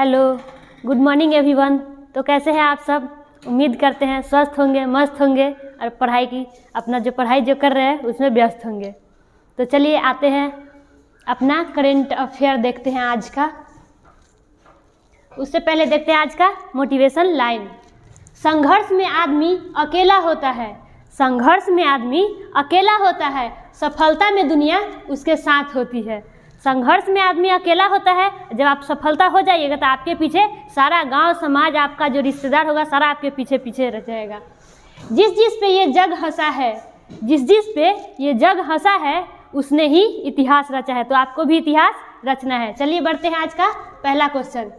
Hello, good morning everyone. तो कैसे हैं आप सब? उम्मीद करते हैं स्वस्थ होंगे, मस्त होंगे और पढ़ाई जो कर रहे हैं उसमें व्यस्त होंगे। तो चलिए आते हैं अपना करेंट अफेयर देखते हैं आज का। उससे पहले देखते हैं आज का मोटिवेशन लाइन। संघर्ष में आदमी अकेला होता है, संघर्ष में आदमी अकेला होता है, सफलता में दुनिया उसके साथ होती है। संघर्ष में आदमी अकेला होता है, जब आप सफलता हो जाइएगा तो आपके पीछे सारा गांव समाज, आपका जो रिश्तेदार होगा, सारा आपके पीछे पीछे रह जाएगा। जिस जिस पे ये जग हंसा है, जिस जिस पे ये जग हंसा है, उसने ही इतिहास रचा है। तो आपको भी इतिहास रचना है। चलिए बढ़ते हैं आज का पहला क्वेश्चन।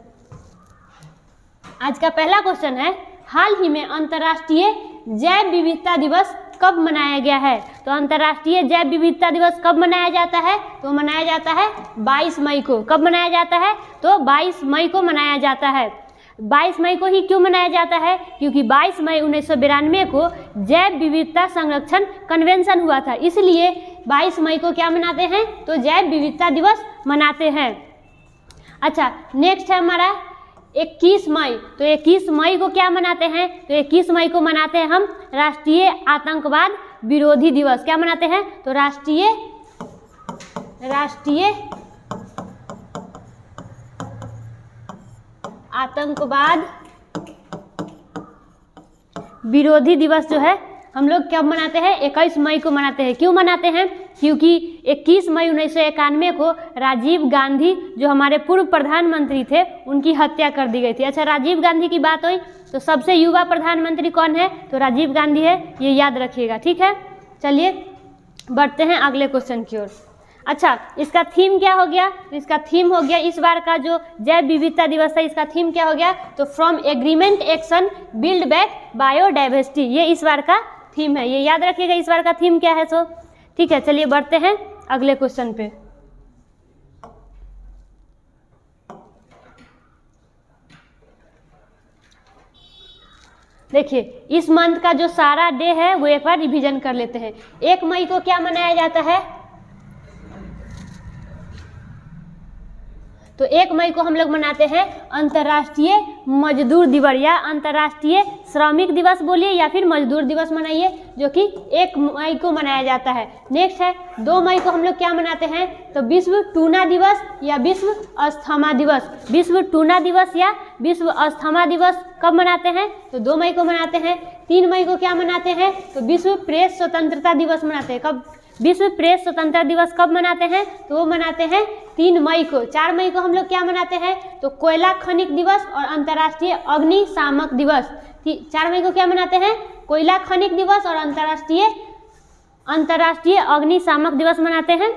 आज का पहला क्वेश्चन है, हाल ही में अंतर्राष्ट्रीय जैव विविधता दिवस कब मनाया गया है? तो अंतर्राष्ट्रीय जैव विविधता दिवस कब मनाया जाता है? तो मनाया जाता है 22 मई को। कब मनाया जाता है? तो 22 मई को मनाया जाता है। 22 मई को ही क्यों मनाया जाता है? क्योंकि 22 मई 1992 को जैव विविधता संरक्षण कन्वेंशन हुआ था, इसलिए 22 मई को क्या मनाते हैं? तो जैव विविधता दिवस मनाते हैं। अच्छा, नेक्स्ट है हमारा 21 मई। तो 21 मई को क्या मनाते हैं? तो 21 मई को मनाते हैं हम राष्ट्रीय आतंकवाद विरोधी दिवस। क्या मनाते हैं? तो राष्ट्रीय आतंकवाद विरोधी दिवस जो है हम लोग कब मनाते हैं? 21 मई को मनाते हैं। क्यों मनाते हैं? क्योंकि 21 मई 1991 को राजीव गांधी जो हमारे पूर्व प्रधानमंत्री थे, उनकी हत्या कर दी गई थी। अच्छा, राजीव गांधी की बात हुई तो सबसे युवा प्रधानमंत्री कौन है? तो राजीव गांधी है, ये याद रखिएगा, ठीक है। चलिए बढ़ते हैं अगले क्वेश्चन की ओर। अच्छा, इसका थीम क्या हो गया? इसका थीम हो गया, इस बार का जो जैव विविधता दिवस है, इसका थीम क्या हो गया? तो from agreement action build back biodiversity, ये इस बार का थीम है। ये याद रखिएगा इस बार का थीम क्या है। सो ठीक है, चलिए बढ़ते हैं अगले क्वेश्चन पे। देखिए, इस मंथ का जो सारा डे है वो एक बार रिवीजन कर लेते हैं। 1 मई को क्या मनाया जाता है? तो 1 मई को हम लोग मनाते हैं अंतर्राष्ट्रीय मजदूर दिवस या अंतर्राष्ट्रीय श्रमिक दिवस बोलिए या फिर मजदूर दिवस मनाइए, जो कि 1 मई को मनाया जाता है। नेक्स्ट है 2 मई को हम लोग क्या मनाते हैं? तो विश्व टूना दिवस या विश्व अस्थमा दिवस। विश्व टूना दिवस या विश्व अस्थमा दिवस कब मनाते हैं? तो 2 मई को मनाते हैं। 3 मई को क्या मनाते हैं? तो विश्व प्रेस स्वतंत्रता दिवस मनाते हैं। कब विश्व प्रेस स्वतंत्रता दिवस कब मनाते हैं? तो वो मनाते हैं 3 मई को। 4 मई को हम लोग क्या मनाते हैं? तो कोयला खनिक दिवस और अंतर्राष्ट्रीय अग्निशामक दिवस। 4 मई को क्या मनाते हैं? कोयला खनिक दिवस और अंतर्राष्ट्रीय अग्निशामक दिवस मनाते हैं।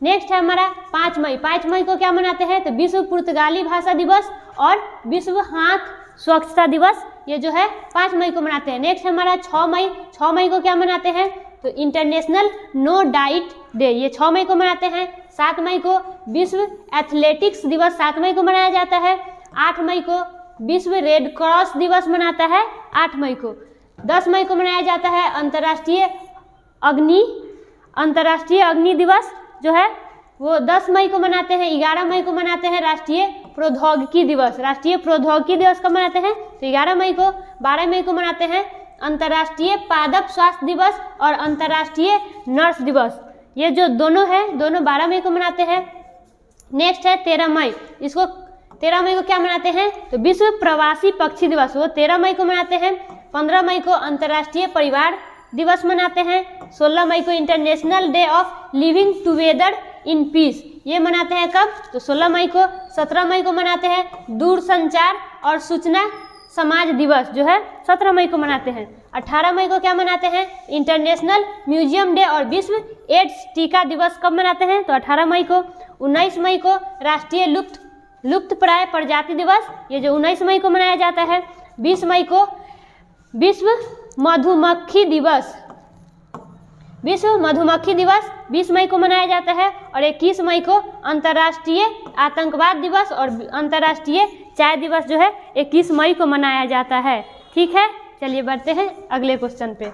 नेक्स्ट है हमारा 5 मई। 5 मई को क्या मनाते हैं? तो विश्व पुर्तगाली भाषा दिवस और विश्व हाथ स्वच्छता दिवस, ये जो है 5 मई को मनाते हैं। नेक्स्ट है हमारा 6 मई। 6 मई को क्या मनाते हैं? तो इंटरनेशनल नो डाइट डे, ये 6 मई को मनाते हैं। 7 मई को विश्व एथलेटिक्स दिवस 7 मई को मनाया जाता है। 8 मई को विश्व रेड क्रॉस दिवस मनाता है 8 मई को। 10 मई को मनाया जाता है अंतर्राष्ट्रीय अग्नि दिवस जो है वो 10 मई को मनाते हैं। 11 मई को मनाते हैं राष्ट्रीय प्रौद्योगिकी दिवस। राष्ट्रीय प्रौद्योगिकी दिवस कब मनाते हैं? तो 11 मई को। 12 मई को मनाते हैं अंतर्राष्ट्रीय पादप स्वास्थ्य दिवस और अंतर्राष्ट्रीय नर्स दिवस, ये जो दोनों है दोनों 12 मई को मनाते हैं। नेक्स्ट है 13 मई। इसको 13 मई को क्या मनाते हैं? तो विश्व प्रवासी पक्षी दिवस, वो 13 मई को मनाते हैं। 15 मई को अंतर्राष्ट्रीय परिवार दिवस मनाते हैं। 16 मई को international day of living together in peace, ये मनाते हैं कब? तो 16 मई को। 17 मई को मनाते हैं दूरसंचार और सूचना समाज दिवस, जो है 17 मई को मनाते हैं। 18 मई को क्या मनाते हैं? इंटरनेशनल म्यूजियम डे और विश्व एड्स टीका दिवस कब मनाते हैं? तो 18 मई को। 19 मई को राष्ट्रीय लुप्तप्राय प्रजाति दिवस, ये जो 19 मई को मनाया जाता है। 20 मई को विश्व मधुमक्खी दिवस, विश्व मधुमक्खी दिवस 20 मई को मनाया जाता है। और 21 मई को अंतर्राष्ट्रीय आतंकवाद दिवस और अंतर्राष्ट्रीय चाय दिवस जो है 21 मई को मनाया जाता है। ठीक है, चलिए बढ़ते हैं अगले क्वेश्चन पे।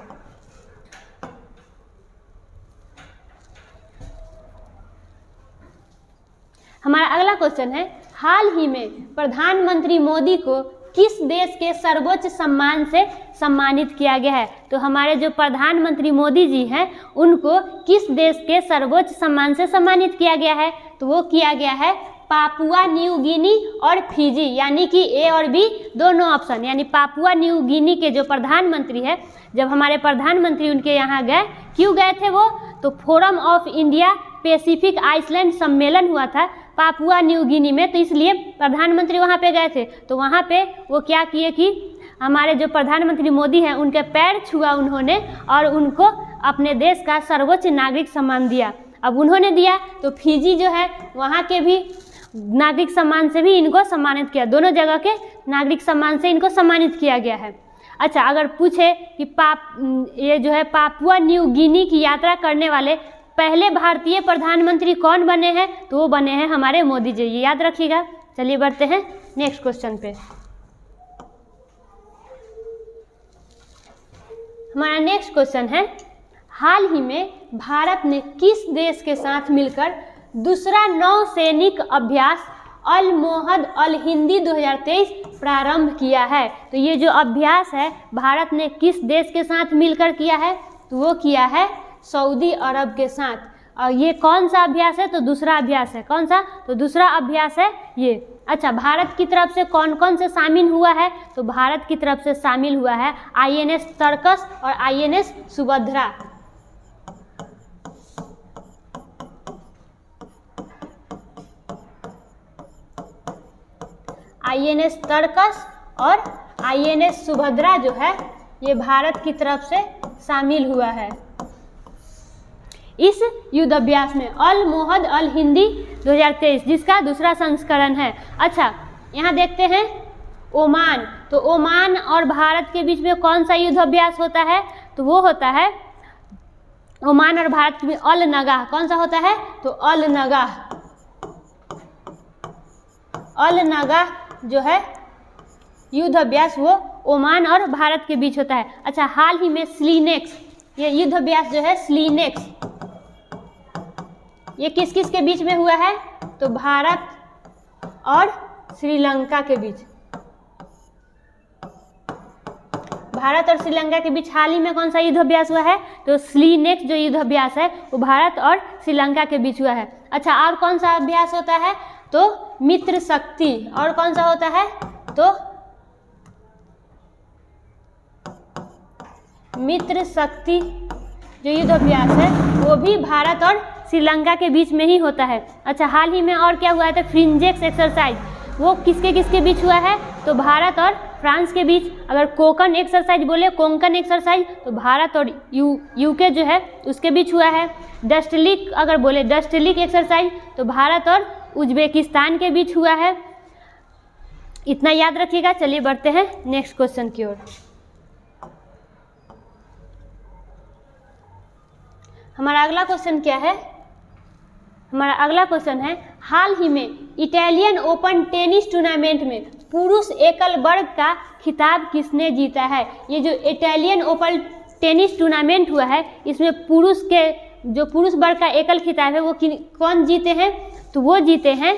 हमारा अगला क्वेश्चन है, हाल ही में प्रधानमंत्री मोदी को किस देश के सर्वोच्च सम्मान से सम्मानित किया गया है? तो हमारे जो प्रधानमंत्री मोदी जी हैं उनको किस देश के सर्वोच्च सम्मान से सम्मानित किया गया है? तो वो किया गया है पापुआ न्यू गिनी और फिजी, यानी कि ए और बी दोनों ऑप्शन। यानी पापुआ न्यू गिनी के जो प्रधानमंत्री है, जब हमारे प्रधानमंत्री उनके यहाँ गए, क्यों गए थे वो? तो forum of India Pacific island सम्मेलन हुआ था पापुआ न्यू गिनी में, तो इसलिए प्रधानमंत्री वहाँ पे गए थे। तो वहाँ पे वो क्या किए कि हमारे जो प्रधानमंत्री मोदी हैं उनके पैर छुआ उन्होंने और उनको अपने देश का सर्वोच्च नागरिक सम्मान दिया। अब उन्होंने दिया तो फिजी जो है वहाँ के भी नागरिक सम्मान से भी इनको सम्मानित किया, दोनों जगह के नागरिक सम्मान से इनको सम्मानित किया गया है। अच्छा, अगर पूछे कि ये जो है पापुआ न्यू गिनी की यात्रा करने वाले पहले भारतीय प्रधानमंत्री कौन बने हैं? तो वो बने हैं हमारे मोदी जी, ये याद रखिएगा। चलिए बढ़ते हैं नेक्स्ट क्वेश्चन पे। हमारा नेक्स्ट क्वेश्चन है, हाल ही में भारत ने किस देश के साथ मिलकर दूसरा नौसैनिक अभ्यास अल मोहद अल हिंदी 2023 प्रारंभ किया है? तो ये जो अभ्यास है भारत ने किस देश के साथ मिलकर किया है? तो वो किया है सऊदी अरब के साथ। और ये कौन सा अभ्यास है? तो दूसरा अभ्यास है। कौन सा? तो दूसरा अभ्यास है ये। अच्छा, भारत की तरफ से कौन कौन से शामिल हुआ है? तो भारत की तरफ से शामिल हुआ है INS तर्कस और INS सुभद्रा। INS तर्कस और INS सुभद्रा जो है ये भारत की तरफ से शामिल हुआ है इस युद्ध अभ्यास में, अल मोहद अल हिंदी 2023, जिसका दूसरा संस्करण है। अच्छा, यहाँ देखते हैं ओमान। तो ओमान और भारत के बीच में कौन सा युद्ध अभ्यास होता है? तो वो होता है ओमान और भारत के बीच अल नगाह। कौन सा होता है? तो अल नगाह। अल नगाह जो है युद्ध अभ्यास वो ओमान और भारत के बीच होता है। अच्छा, हाल ही में स्लीनेक्स, ये युद्ध अभ्यास जो है स्लीनेक्स, ये किस किस के बीच में हुआ है? तो भारत और श्रीलंका के बीच। भारत और श्रीलंका के बीच हाल ही में कौन सा युद्ध अभ्यास हुआ है? तो स्लीनेक्स जो युद्ध अभ्यास है वो भारत और श्रीलंका के बीच हुआ है। अच्छा, और कौन सा अभ्यास होता है? तो मित्र शक्ति। और कौन सा होता है? तो मित्र शक्ति जो युद्ध अभ्यास है वो भी भारत और श्रीलंका के बीच में ही होता है। अच्छा, हाल ही में और क्या हुआ है? तो फ्रिंजेक्स एक्सरसाइज, वो किसके किसके बीच हुआ है? तो भारत और फ्रांस के बीच। अगर कोंकण एक्सरसाइज बोले, कोंकण एक्सरसाइज, तो भारत और यूके जो है उसके बीच हुआ है। डस्टलिक अगर बोले, डस्टलिक एक्सरसाइज, तो भारत और उज्बेकिस्तान के बीच हुआ है। इतना याद रखिएगा। चलिए बढ़ते हैं नेक्स्ट क्वेश्चन की ओर। हमारा अगला क्वेश्चन क्या है? हमारा अगला क्वेश्चन है, हाल ही में इटालियन ओपन टेनिस टूर्नामेंट में पुरुष एकल वर्ग का खिताब किसने जीता है? ये जो इटालियन ओपन टेनिस टूर्नामेंट हुआ है इसमें पुरुष वर्ग का एकल खिताब है वो कौन जीते हैं? तो वो जीते हैं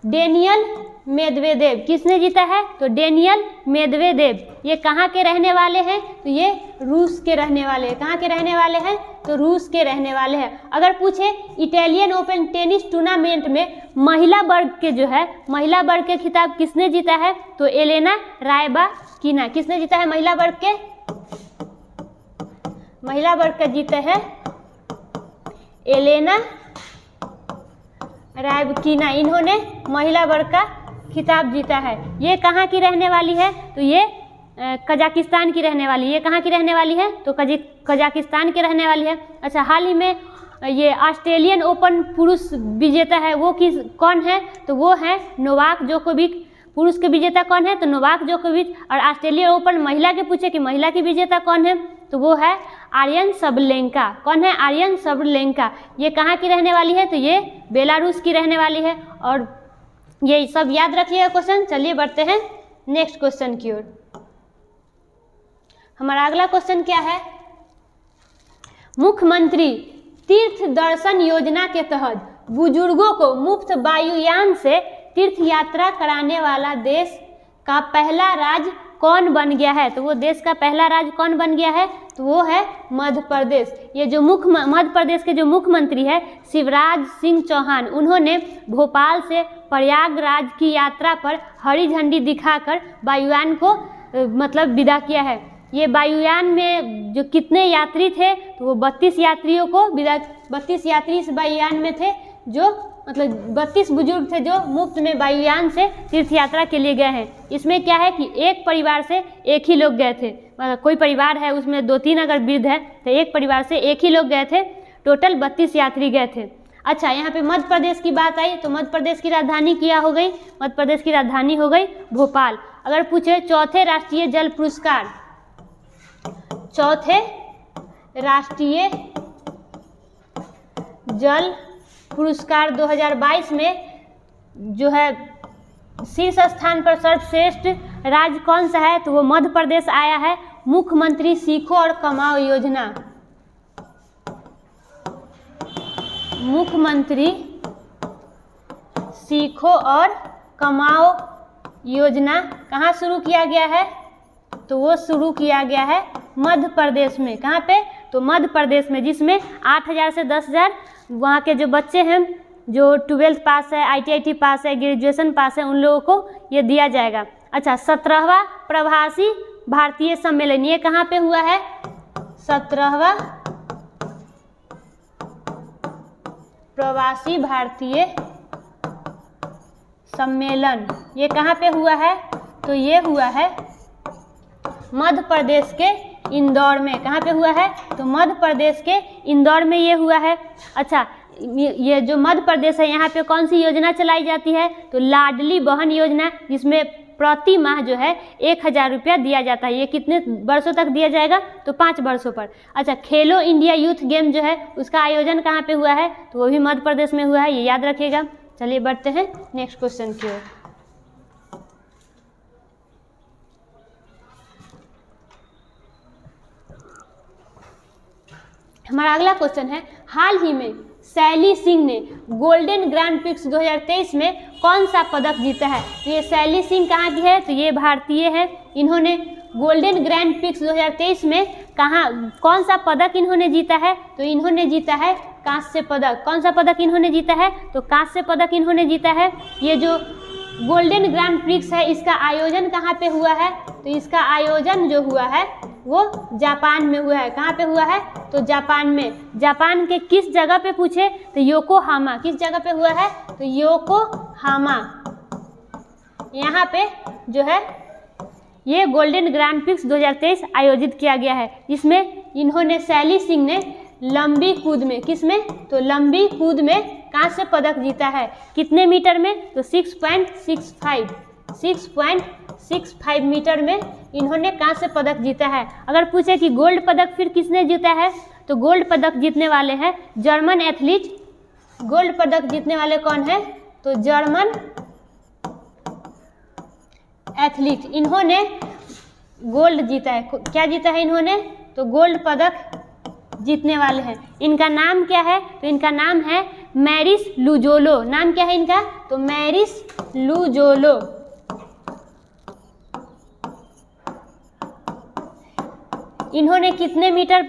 डेनियल मेदवेदेव। किसने जीता है? तो डेनियल मेदवेदेव। ये कहाँ के रहने वाले हैं? तो ये रूस के रहने वाले हैं। कहाँ के रहने वाले हैं? तो रूस के रहने वाले हैं। अगर पूछे इटालियन ओपन टेनिस टूर्नामेंट में महिला वर्ग के जो है, महिला वर्ग के खिताब किसने जीता है? तो एलेना रायबाकिना। किसने जीता है महिला वर्ग के? महिला वर्ग का जीता है एलेना रायबाकिना। इन्होंने महिला वर्ग का खिताब जीता है। ये कहाँ की रहने वाली है? तो ये कजाकिस्तान की रहने वाली है। ये कहाँ की रहने वाली है? तो कजाकिस्तान के रहने वाली है। अच्छा, हाल ही में ये ऑस्ट्रेलियन ओपन पुरुष विजेता है वो कौन है? तो वो है नोवाक जोकोविक। पुरुष के विजेता कौन है? तो नोवाक जोकोविच। और ऑस्ट्रेलियन ओपन महिला के पूछे कि महिला की विजेता कौन है? तो वो है आर्यन सबलेंका। कौन है? आर्यन सबलेंका। ये कहाँ की रहने वाली है? तो ये बेलारूस की रहने वाली है। और ये सब याद रखिएगा क्वेश्चन। चलिए बढ़ते हैं नेक्स्ट क्वेश्चन की ओर। हमारा अगला क्वेश्चन क्या है? मुख्यमंत्री तीर्थ दर्शन योजना के तहत बुजुर्गों को मुफ्त वायुयान से तीर्थ यात्रा कराने वाला देश का पहला राज्य कौन बन गया है? तो वो देश का पहला राज्य कौन बन गया है? तो वो है मध्य प्रदेश। ये जो मध्य प्रदेश के जो मुख्यमंत्री है शिवराज सिंह चौहान, उन्होंने भोपाल से प्रयागराज की यात्रा पर हरी झंडी दिखाकर वायुयान को मतलब विदा किया है। ये वायुयान में जो कितने यात्री थे? तो वो 32 यात्रियों को 32 यात्री इस वायुयान में थे, जो मतलब 32 बुजुर्ग थे जो मुफ्त में वायुयान से तीर्थ यात्रा के लिए गए हैं। इसमें क्या है कि एक परिवार से एक ही लोग गए थे, मतलब कोई परिवार है उसमें 2-3 अगर वृद्ध है तो एक परिवार से एक ही लोग गए थे, टोटल 32 यात्री गए थे। अच्छा, यहाँ पे मध्य प्रदेश की बात आई तो मध्य प्रदेश की राजधानी क्या हो गई? मध्य प्रदेश की राजधानी हो गई भोपाल। अगर पूछे चौथे राष्ट्रीय जल पुरस्कार, चौथे राष्ट्रीय जल पुरस्कार 2022 में जो है शीर्ष स्थान पर सर्वश्रेष्ठ राज्य कौन सा है? तो वो मध्य प्रदेश आया है। मुख्यमंत्री सीखो और कमाओ योजना, मुख्यमंत्री सीखो और कमाओ योजना कहाँ शुरू किया गया है? तो वो शुरू किया गया है मध्य प्रदेश में। कहाँ पे? तो मध्य प्रदेश में, जिसमें 8,000 से 10,000 वहाँ के जो बच्चे हैं जो 12th पास है, IIT पास है, ग्रेजुएशन पास है, उन लोगों को ये दिया जाएगा। अच्छा, 17वां प्रवासी भारतीय सम्मेलन ये कहाँ पे हुआ है? 17वां प्रवासी भारतीय सम्मेलन ये कहाँ पे हुआ है? तो ये हुआ है मध्य प्रदेश के इंदौर में। कहाँ पे हुआ है? तो मध्य प्रदेश के इंदौर में ये हुआ है। अच्छा, ये जो मध्य प्रदेश है यहाँ पे कौन सी योजना चलाई जाती है? तो लाडली बहन योजना, जिसमें प्रति माह जो है 1,000 रुपया दिया जाता है। ये कितने वर्षों तक दिया जाएगा? तो 5 वर्षों पर। अच्छा, खेलो इंडिया यूथ गेम जो है उसका आयोजन कहाँ पे हुआ है? तो वो भी मध्य प्रदेश में हुआ है, ये याद रखिएगा। चलिए बढ़ते हैं नेक्स्ट क्वेश्चन की ओर। हमारा अगला क्वेश्चन है, हाल ही में शैली सिंह ने गोल्डन ग्रैंड प्रिक्स 2023 में कौन सा पदक जीता है? तो ये शैली सिंह कहाँ की है? तो ये भारतीय है। इन्होंने गोल्डन ग्रैंड प्रिक्स 2023 में कौन सा पदक इन्होंने जीता है? तो इन्होंने जीता है कांस्य पदक। कौन सा पदक इन्होंने जीता है? तो कांस्य पदक इन्होंने जीता है। ये जो गोल्डन ग्रैंड प्रिक्स है इसका आयोजन कहाँ पे हुआ है? तो इसका आयोजन जो हुआ है वो जापान में हुआ है। कहाँ पे हुआ है? तो जापान में। जापान के किस जगह पे पूछे? तो योकोहामा। किस जगह पे हुआ है? तो योकोहामा। यहाँ पे जो है ये गोल्डन ग्रैंड प्रिक्स 2023 आयोजित किया गया है, जिसमें इन्होंने शैली सिंह ने लंबी कूद में, किसमें? तो लंबी कूद में कांस्य पदक जीता है। कितने मीटर में? तो 6.65 मीटर में इन्होंने कांस्य पदक जीता है। अगर पूछे कि गोल्ड पदक फिर किसने जीता है? तो गोल्ड पदक जीतने वाले हैं जर्मन एथलीट। गोल्ड पदक जीतने वाले कौन है? तो जर्मन एथलीट। इन्होंने गोल्ड जीता है। क्या जीता है इन्होंने? तो गोल्ड पदक जीतने वाले हैं। इनका नाम क्या है? तो इनका नाम है मैरिस लुजोलो। नाम क्या है इनका? तो मैरिस लुजोलो। इन्होंने कितने मीटर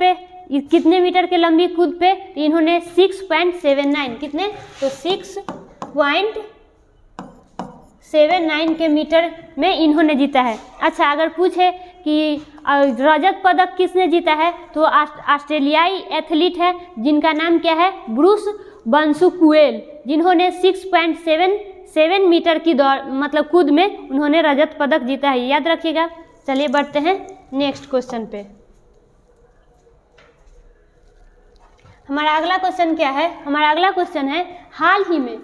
के लंबी कूद पे? इन्होंने 6.79 कितने? तो 6.79 के मीटर में इन्होंने जीता है। अच्छा, अगर पूछे कि रजत पदक किसने जीता है? तो ऑस्ट्रेलियाई एथलीट है जिनका नाम क्या है? ब्रूस बंसुकुएल, जिन्होंने 6.77 मीटर की दौड़ मतलब कूद में उन्होंने रजत पदक जीता है, याद रखिएगा। चलिए बढ़ते हैं नेक्स्ट क्वेश्चन पे। हमारा अगला क्वेश्चन क्या है? हमारा अगला क्वेश्चन है, हाल ही में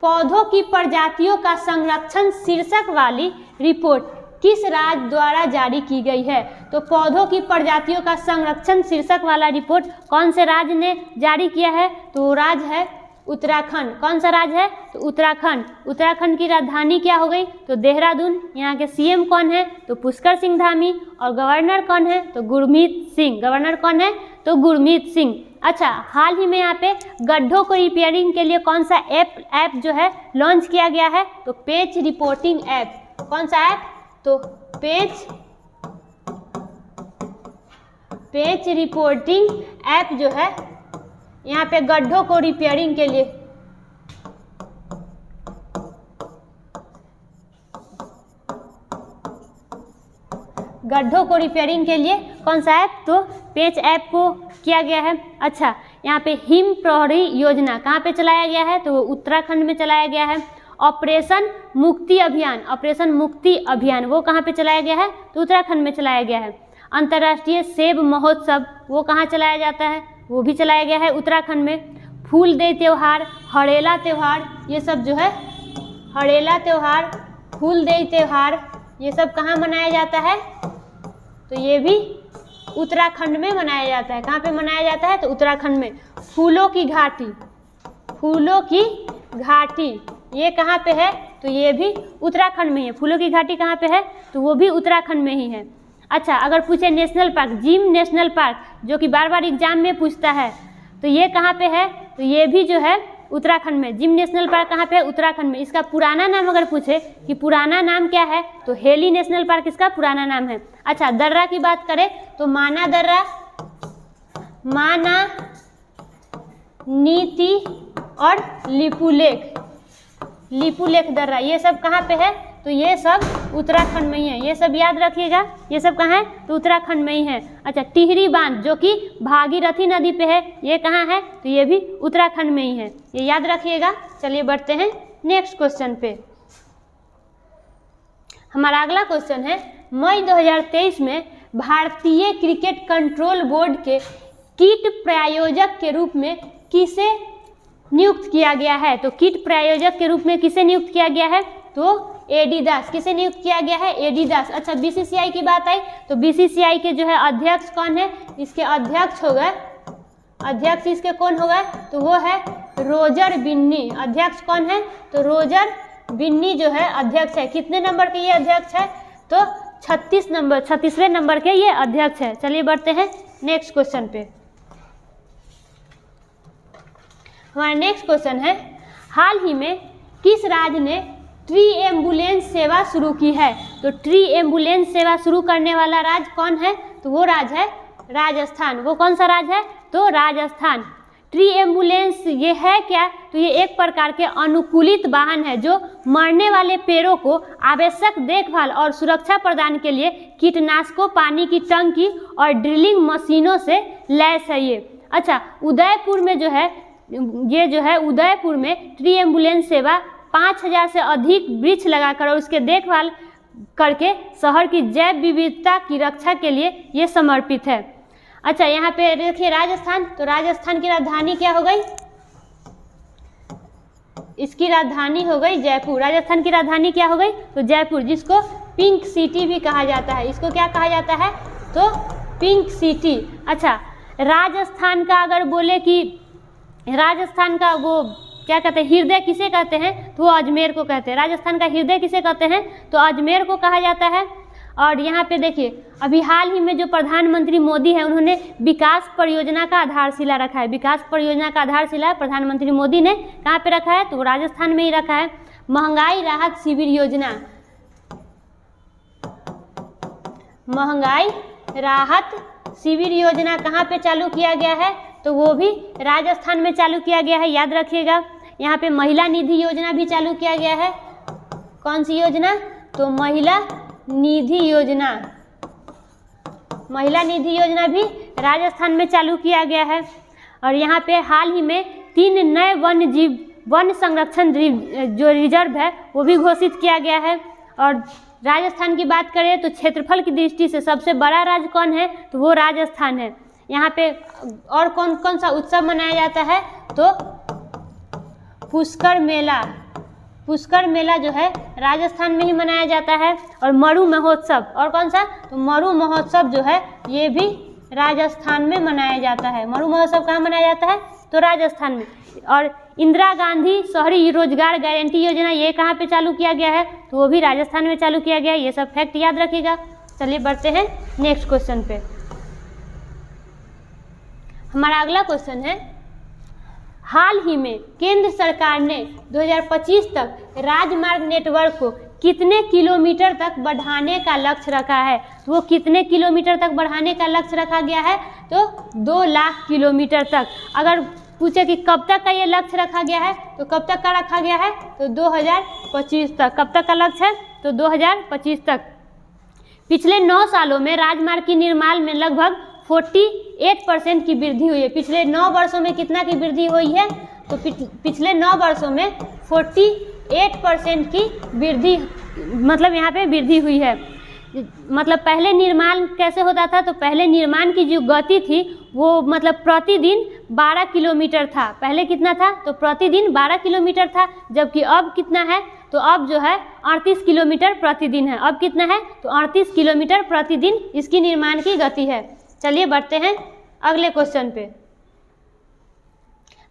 पौधों की प्रजातियों का संरक्षण शीर्षक वाली रिपोर्ट किस राज्य द्वारा जारी की गई है? तो पौधों की प्रजातियों का संरक्षण शीर्षक वाला रिपोर्ट कौन से राज्य ने जारी किया है? तो राज्य है उत्तराखंड। कौन सा राज्य है? तो उत्तराखंड। उत्तराखंड की राजधानी क्या हो गई? तो देहरादून। यहाँ के सीएम कौन है? तो पुष्कर सिंह धामी। और गवर्नर कौन है? तो गुरमीत सिंह। गवर्नर कौन है? तो गुरमीत सिंह। अच्छा, हाल ही में यहाँ पे गड्ढों को रिपेयरिंग के लिए कौन सा ऐप जो है लॉन्च किया गया है? तो पेज रिपोर्टिंग ऐप। कौन सा ऐप? तो पेज रिपोर्टिंग ऐप जो है यहाँ पे गड्ढों को रिपेयरिंग के लिए कौन सा ऐप? तो पेज ऐप को किया गया है। अच्छा, यहाँ पे हिम प्रहरी योजना कहाँ पे चलाया गया है? तो वो उत्तराखंड में चलाया गया है। ऑपरेशन मुक्ति अभियान वो कहाँ पे चलाया गया है? तो उत्तराखंड में चलाया गया है। अंतर्राष्ट्रीय सेब महोत्सव वो कहाँ चलाया जाता है? वो भी चलाया गया है उत्तराखंड में। फूलदेई त्योहार, हड़ेला त्योहार, ये सब जो है हड़ेला त्योहार, फूलदेई त्योहार, ये सब कहाँ मनाया जाता है? तो ये भी उत्तराखंड में मनाया जाता है। कहाँ पे मनाया जाता है? तो उत्तराखंड में। फूलों की घाटी ये कहाँ पे है? तो ये भी उत्तराखंड में ही है। फूलों की घाटी कहाँ पे है? तो वो भी उत्तराखंड में ही है। अच्छा, अगर पूछे national park, gym national park, जो कि बार बार एग्जाम में पूछता है, तो ये कहाँ पे है? तो ये भी जो है उत्तराखंड में। जिम नेशनल पार्क कहाँ पे है? उत्तराखंड में। इसका पुराना नाम अगर पूछे कि पुराना नाम क्या है, तो हेली नेशनल पार्क इसका पुराना नाम है। अच्छा, दर्रा की बात करें तो माना दर्रा, माना, नीति और लिपुलेख दर्रा, ये सब कहाँ पे है? तो ये सब उत्तराखंड में ही है। ये सब याद रखिएगा, ये सब कहाँ है? तो उत्तराखंड में ही है। अच्छा, टिहरी बांध जो कि भागीरथी नदी पे है, ये कहाँ है? तो ये भी उत्तराखंड में ही है। ये याद रखिएगा। चलिए बढ़ते हैं नेक्स्ट क्वेश्चन पे। हमारा अगला क्वेश्चन है, मई 2023 में भारतीय क्रिकेट कंट्रोल बोर्ड के कीट प्रायोजक के रूप में किसे नियुक्त किया गया है? तो कीट प्रायोजक के रूप में किसे नियुक्त किया गया है? तो एडी दास। किसे नियुक्त किया गया है? एडी दास। अच्छा, बीसीसीआई की बात आई तो बीसीसीआई के जो है अध्यक्ष कौन है? इसके अध्यक्ष हो गए, अध्यक्ष इसके कौन हो गए? तो वो है रोजर बिन्नी। अध्यक्ष कौन है? तो रोजर बिन्नी जो है अध्यक्ष है। कितने नंबर के ये अध्यक्ष है? तो 36वें नंबर के ये अध्यक्ष है। चलिए बढ़ते हैं नेक्स्ट क्वेश्चन पे। हमारा नेक्स्ट क्वेश्चन है, हाल ही में किस राज्य ने ट्री एम्बुलेंस सेवा शुरू की है? तो ट्री एम्बुलेंस सेवा शुरू करने वाला राज्य कौन है? तो वो राज्य है राजस्थान। वो कौन सा राज्य है? तो राजस्थान। ट्री एम्बुलेंस ये है क्या? तो ये एक प्रकार के अनुकूलित वाहन है जो मरने वाले पेड़ों को आवश्यक देखभाल और सुरक्षा प्रदान के लिए कीटनाशकों, पानी की टंकी और ड्रिलिंग मशीनों से लैस है ये। अच्छा, उदयपुर में जो है उदयपुर में ट्री एम्बुलेंस सेवा 5000 से अधिक वृक्ष लगाकर और उसके देखभाल करके शहर की जैव विविधता की रक्षा के लिए ये समर्पित है। अच्छा, यहाँ पे देखिए राजस्थान, तो राजस्थान की राजधानी क्या हो गई? इसकी राजधानी हो गई जयपुर। राजस्थान की राजधानी क्या हो गई? तो जयपुर, जिसको पिंक सिटी भी कहा जाता है। इसको क्या कहा जाता है? तो पिंक सिटी। अच्छा, राजस्थान का अगर बोले कि राजस्थान का वो क्या कहते हैं, हृदय किसे कहते हैं? तो वो अजमेर को कहते हैं। राजस्थान का हृदय किसे कहते हैं? तो अजमेर को कहा जाता है। और यहाँ पे देखिए, अभी हाल ही में जो प्रधानमंत्री मोदी है उन्होंने विकास परियोजना का आधारशिला रखा है। विकास परियोजना का आधारशिला प्रधानमंत्री मोदी ने कहाँ पे रखा है? तो राजस्थान में ही रखा है। महंगाई राहत शिविर योजना, महंगाई राहत शिविर योजना कहाँ पे चालू किया गया है? तो वो भी राजस्थान में चालू किया गया है। याद रखिएगा। यहाँ पे महिला निधि योजना भी चालू किया गया है। कौन सी योजना? तो महिला निधि योजना। महिला निधि योजना भी राजस्थान में चालू किया गया है। और यहाँ पे हाल ही में 3 नए वन संरक्षण जो रिजर्व है वो भी घोषित किया गया है। और राजस्थान की बात करें तो क्षेत्रफल की दृष्टि से सबसे बड़ा राज्य कौन है? तो वो राजस्थान है। यहाँ पे और कौन कौन सा उत्सव मनाया जाता है? तो पुष्कर मेला। पुष्कर मेला जो है राजस्थान में ही मनाया जाता है। और मरु महोत्सव, और कौन सा? तो मरु महोत्सव जो है ये भी राजस्थान में मनाया जाता है। मरु महोत्सव कहाँ मनाया जाता है? तो राजस्थान में। और इंदिरा गांधी शहरी रोजगार गारंटी योजना ये कहाँ पे चालू किया गया है? तो वो भी राजस्थान में चालू किया गया है। ये सब फैक्ट याद रखिएगा। चलिए बढ़ते हैं नेक्स्ट क्वेश्चन पे। हमारा अगला क्वेश्चन है, हाल ही में केंद्र सरकार ने 2025 तक राजमार्ग नेटवर्क को कितने किलोमीटर तक बढ़ाने का लक्ष्य रखा है? तो वो कितने किलोमीटर तक बढ़ाने का लक्ष्य रखा गया है? तो 2 लाख किलोमीटर तक। अगर पूछे कि कब तक का ये लक्ष्य रखा गया है, तो कब तक का रखा गया है? तो 2025 तक। कब तक का लक्ष्य है? तो 2025 तक। पिछले 9 सालों में राजमार्ग के निर्माण में लगभग 48% की वृद्धि हुई है। पिछले 9 वर्षों में कितना की वृद्धि हुई है? तो पिछले 9 वर्षों में 48% की वृद्धि, मतलब यहाँ पे वृद्धि हुई है। मतलब पहले निर्माण कैसे होता था? तो पहले निर्माण की जो गति थी वो मतलब प्रतिदिन 12 किलोमीटर था। पहले कितना था? तो प्रतिदिन 12 किलोमीटर था, जबकि अब कितना है? तो अब जो है 38 किलोमीटर प्रतिदिन है। अब कितना है? तो 38 किलोमीटर प्रतिदिन इसकी निर्माण की गति है। चलिए बढ़ते हैं अगले क्वेश्चन पे।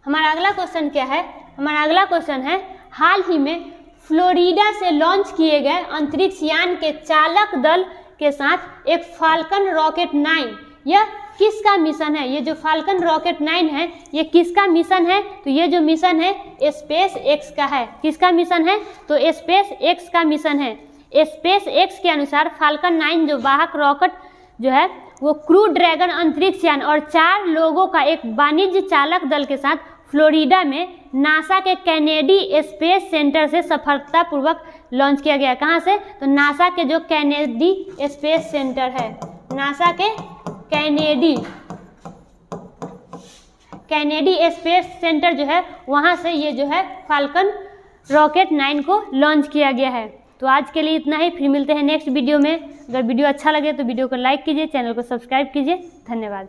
हमारा अगला क्वेश्चन क्या है? हमारा अगला क्वेश्चन है, हाल ही में फ्लोरिडा से लॉन्च किए गए अंतरिक्ष यान के चालक दल के साथ एक फाल्कन रॉकेट 9, यह किसका मिशन है? ये जो फाल्कन रॉकेट 9 है ये किसका मिशन है? तो ये जो मिशन है स्पेस एक्स का है। किसका मिशन है? तो स्पेस एक्स का मिशन है। स्पेस एक्स के अनुसार फाल्कन 9 जो वाहक रॉकेट जो है वो क्रू ड्रैगन अंतरिक्ष यान और 4 लोगों का एक वाणिज्य चालक दल के साथ फ्लोरिडा में नासा के कैनेडी स्पेस सेंटर से सफलतापूर्वक लॉन्च किया गया। कहाँ से? तो नासा के जो कैनेडी स्पेस सेंटर है, नासा के कैनेडी स्पेस सेंटर जो है वहाँ से ये जो है फाल्कन रॉकेट 9 को लॉन्च किया गया है। तो आज के लिए इतना ही, फिर मिलते हैं नेक्स्ट वीडियो में। अगर वीडियो अच्छा लगे तो वीडियो को लाइक कीजिए, चैनल को सब्सक्राइब कीजिए। धन्यवाद।